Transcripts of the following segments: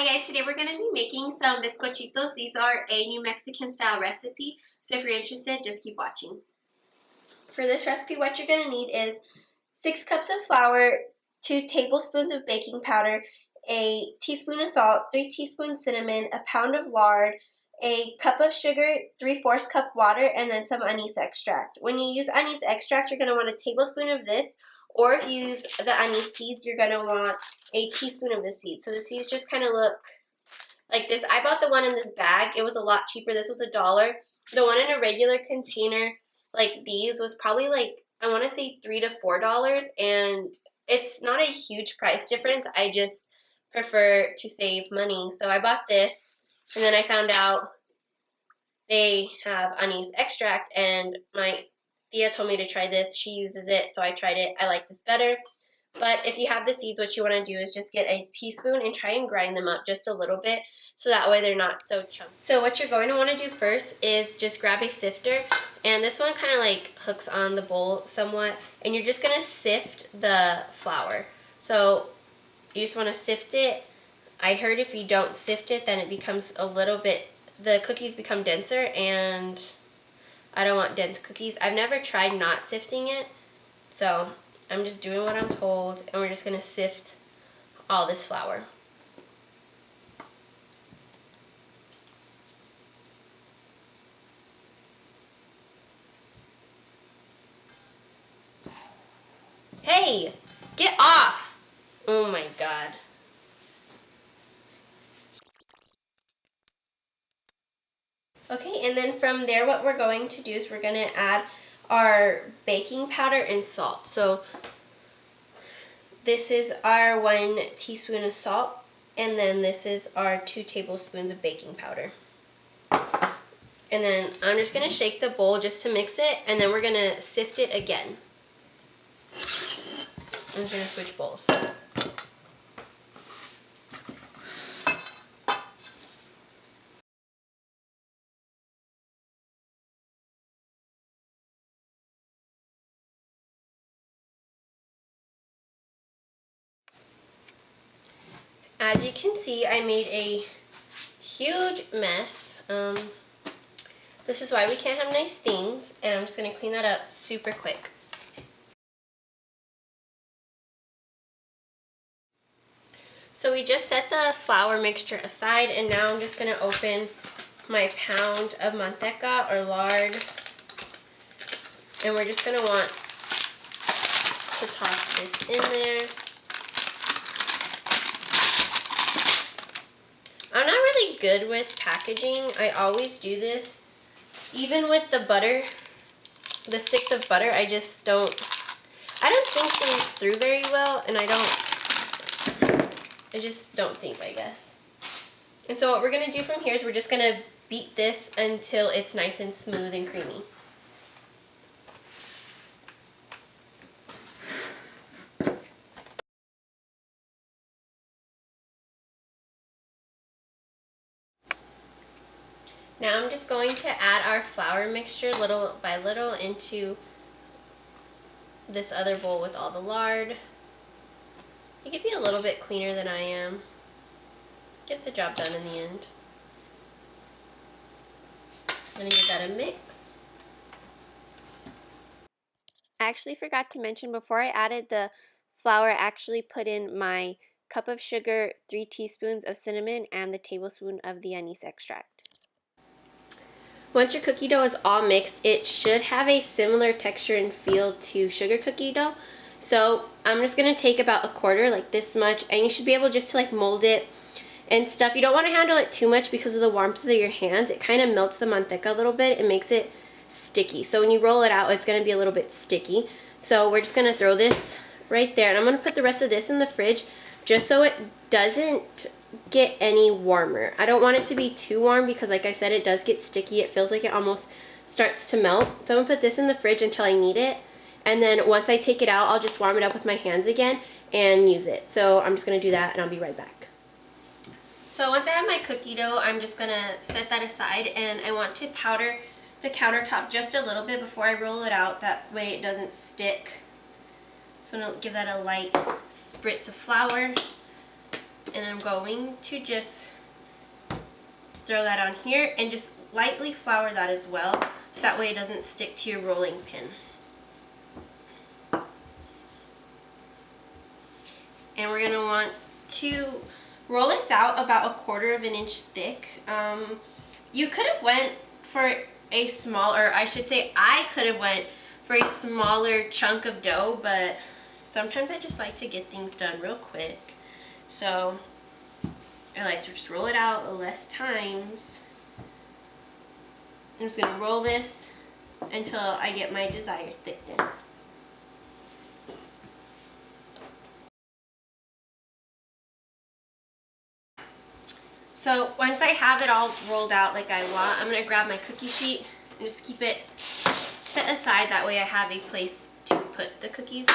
Hi guys, today we're going to be making some bizcochitos. These are a New Mexican style recipe, so if you're interested, just keep watching. For this recipe, what you're going to need is 6 cups of flour, 2 tablespoons of baking powder, a teaspoon of salt, 3 teaspoons cinnamon, a pound of lard, a cup of sugar, 3/4 cup water, and then some anise extract. When you use anise extract, you're going to want a tablespoon of this, or if you use the anise seeds, you're going to want a teaspoon of the seeds. So the seeds just kind of look like this. I bought the one in this bag. It was a lot cheaper. This was $1. The one in a regular container like these was probably like, I want to say $3 to $4, and it's not a huge price difference. I just prefer to save money. So I bought this, and then I found out they have anise extract, and my Thea told me to try this. She uses it, so I tried it. I like this better. But if you have the seeds, what you want to do is just get a teaspoon and try and grind them up just a little bit, so that way they're not so chunky. So what you're going to want to do first is just grab a sifter, and this one kind of like hooks on the bowl somewhat, and you're just going to sift the flour. So you just want to sift it. I heard if you don't sift it, then it becomes a little bit, the cookies become denser, and I don't want dense cookies. I've never tried not sifting it, so I'm just doing what I'm told, and we're just going to sift all this flour. Hey, get off! Oh my god. Okay, and then from there what we're going to do is we're going to add our baking powder and salt. So this is our 1 teaspoon of salt, and then this is our 2 tablespoons of baking powder. And then I'm just going to shake the bowl just to mix it, and then we're going to sift it again. I'm just going to switch bowls. As you can see, I made a huge mess. This is why we can't have nice things, and I'm just going to clean that up super quick. So we just set the flour mixture aside, and now I'm just going to open my pound of manteca or lard, and we're just going to want to toss this in there. I'm not really good with packaging. I always do this. Even with the butter, the sticks of butter, I just don't think things through very well, and I just don't think, I guess. And so what we're going to do from here is we're just going to beat this until it's nice and smooth and creamy. Now I'm just going to add our flour mixture little by little into this other bowl with all the lard. You could be a little bit cleaner than I am. Gets the job done in the end. I'm going to give that a mix. I actually forgot to mention before I added the flour, I actually put in my cup of sugar, 3 teaspoons of cinnamon, and the tablespoon of the anise extract. Once your cookie dough is all mixed, it should have a similar texture and feel to sugar cookie dough. So I'm just going to take about 1/4, like this much, and you should be able just to like mold it and stuff. You don't want to handle it too much because of the warmth of your hands. It kind of melts the manteca a little bit. It makes it sticky. So when you roll it out, it's going to be a little bit sticky. So we're just going to throw this right there, and I'm going to put the rest of this in the fridge just so it doesn't get any warmer. I don't want it to be too warm because, like I said, it does get sticky. It feels like it almost starts to melt. So I'm going to put this in the fridge until I need it, and then once I take it out, I'll just warm it up with my hands again and use it. So I'm just going to do that, and I'll be right back. So once I have my cookie dough, I'm just going to set that aside, and I want to powder the countertop just a little bit before I roll it out. That way it doesn't stick. So I'm going to give that a light spritz of flour. And I'm going to just throw that on here and just lightly flour that as well, so that way it doesn't stick to your rolling pin. And we're going to want to roll this out about 1/4 of an inch thick. You could have went for a small, or I should say I could have went for a smaller chunk of dough, but sometimes I just like to get things done real quick. So I like to just roll it out less times. I'm just going to roll this until I get my desired thickness. So once I have it all rolled out like I want, I'm going to grab my cookie sheet and just keep it set aside. That way I have a place to put the cookies.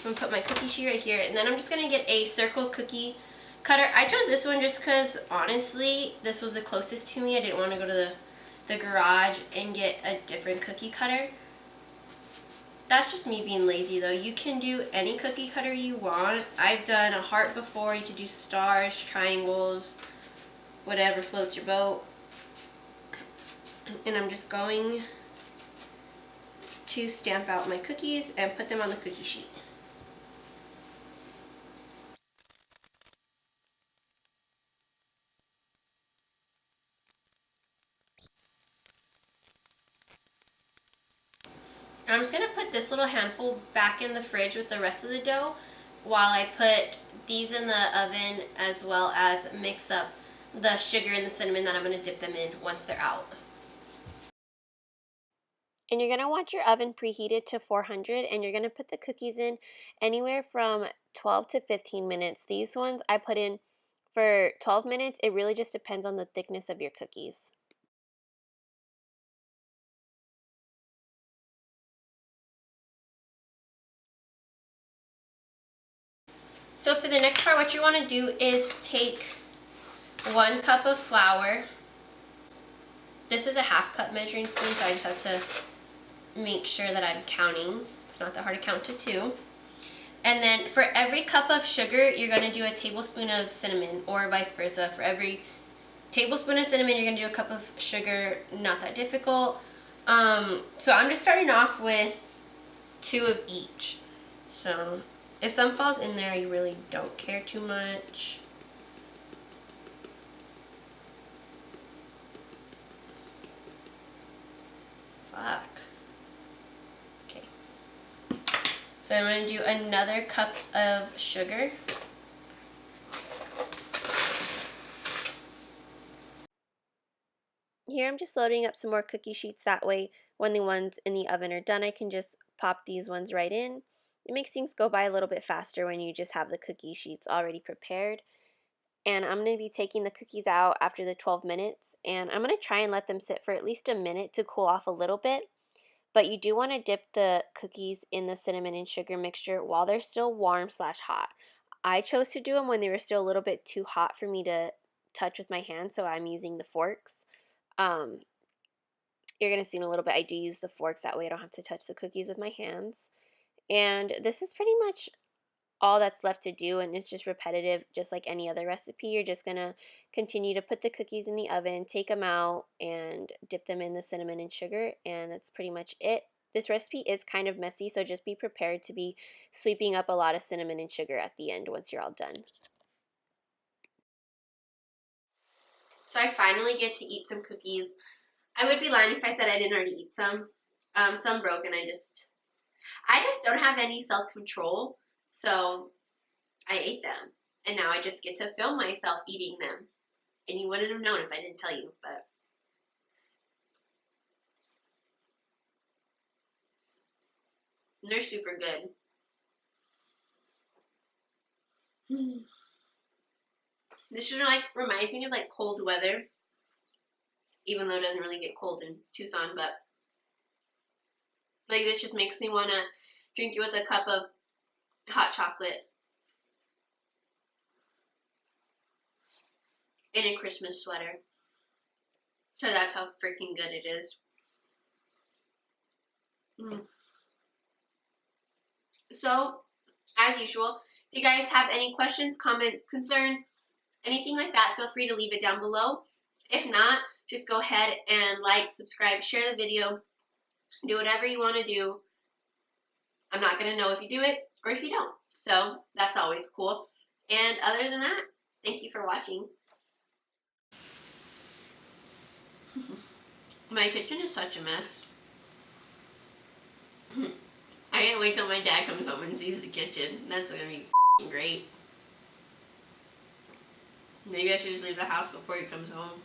I'm going to put my cookie sheet right here, and then I'm just going to get a circle cookie cutter. I chose this one just because, honestly, this was the closest to me. I didn't want to go to the garage and get a different cookie cutter. That's just me being lazy, though. You can do any cookie cutter you want. I've done a heart before. You could do stars, triangles, whatever floats your boat. And I'm just going to stamp out my cookies and put them on the cookie sheet. I'm just going to put this little handful back in the fridge with the rest of the dough while I put these in the oven, as well as mix up the sugar and the cinnamon that I'm going to dip them in once they're out. And you're going to want your oven preheated to 400, and you're going to put the cookies in anywhere from 12 to 15 minutes. These ones I put in for 12 minutes. It really just depends on the thickness of your cookies. So for the next part, what you want to do is take 1 cup of flour. This is a 1/2 cup measuring spoon, so I just have to make sure that I'm counting. It's not that hard to count to 2. And then for every cup of sugar, you're going to do a tablespoon of cinnamon, or vice versa. For every tablespoon of cinnamon, you're going to do a cup of sugar. Not that difficult. So I'm just starting off with 2 of each. So if some falls in there, you really don't care too much. Fuck. Okay. So I'm going to do another cup of sugar. Here I'm just loading up some more cookie sheets, that way when the ones in the oven are done, I can just pop these ones right in. It makes things go by a little bit faster when you just have the cookie sheets already prepared. And I'm going to be taking the cookies out after the 12 minutes, and I'm going to try and let them sit for at least a minute to cool off a little bit. But you do want to dip the cookies in the cinnamon and sugar mixture while they're still warm/hot. I chose to do them when they were still a little bit too hot for me to touch with my hands, so I'm using the forks. You're going to see in a little bit, I do use the forks, that way I don't have to touch the cookies with my hands. And this is pretty much all that's left to do, and it's just repetitive, just like any other recipe. You're just going to continue to put the cookies in the oven, take them out, and dip them in the cinnamon and sugar, and that's pretty much it. This recipe is kind of messy, so just be prepared to be sweeping up a lot of cinnamon and sugar at the end once you're all done. So I finally get to eat some cookies. I would be lying if I said I didn't already eat some. Some broke, and I just don't have any self-control, so I ate them. And now I just get to film myself eating them. And you wouldn't have known if I didn't tell you, but they're super good. This just like reminds me of like cold weather, even though it doesn't really get cold in Tucson, but like this just makes me want to drink it with a cup of hot chocolate and a Christmas sweater. So that's how freaking good it is. So as usual, if you guys have any questions, comments, concerns, anything like that, feel free to leave it down below. If not, just go ahead and like, subscribe, share the video, do whatever you want to do. I'm not going to know if you do it or if you don't. So that's always cool. And other than that, thank you for watching. My kitchen is such a mess. I can't wait till my dad comes home and sees the kitchen. That's going to be great. Maybe I should just leave the house before he comes home.